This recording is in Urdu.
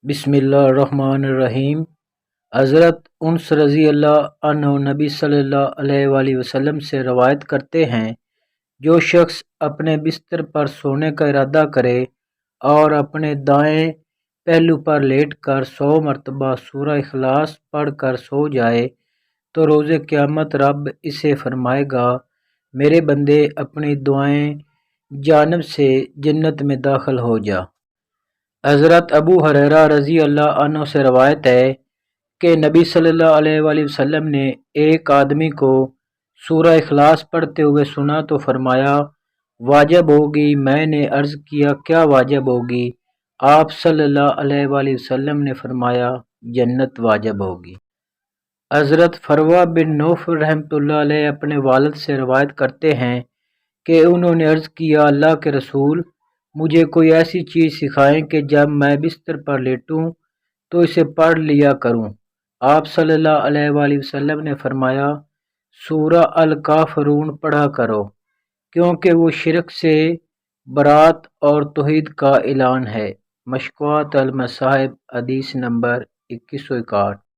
بسم اللہ الرحمن الرحیم۔ حضرت انس رضی اللہ عنہ نبی صلی اللہ علیہ وآلہ وسلم سے روایت کرتے ہیں، جو شخص اپنے بستر پر سونے کا ارادہ کرے اور اپنے دائیں پہلو پر لیٹ کر 100 مرتبہ سورہ اخلاص پڑھ کر سو جائے تو روز قیامت رب اسے فرمائے گا، میرے بندے اپنی دعائیں جانب سے جنت میں داخل ہو جا۔ حضرت ابو ہریرہ رضی اللہ عنہ سے روایت ہے کہ نبی صلی اللہ علیہ وآلہ وسلم نے ایک آدمی کو سورہ اخلاص پڑھتے ہوئے سنا تو فرمایا، واجب ہوگی۔ میں نے عرض کیا، کیا واجب ہوگی؟ آپ صلی اللہ علیہ وآلہ وسلم نے فرمایا، جنت واجب ہوگی۔ حضرت فروہ بن نوفل رحمۃ اللہ علیہ اپنے والد سے روایت کرتے ہیں کہ انہوں نے عرض کیا، اللہ کے رسول، مجھے کوئی ایسی چیز سکھائیں کہ جب میں بستر پر لیٹوں تو اسے پڑھ لیا کروں۔ آپ صلی اللہ علیہ وآلہ وسلم نے فرمایا، سورہ الکافرون پڑھا کرو، کیونکہ وہ شرک سے برات اور توحید کا اعلان ہے۔ مشکوٰۃ المصائب، حدیث نمبر 2161۔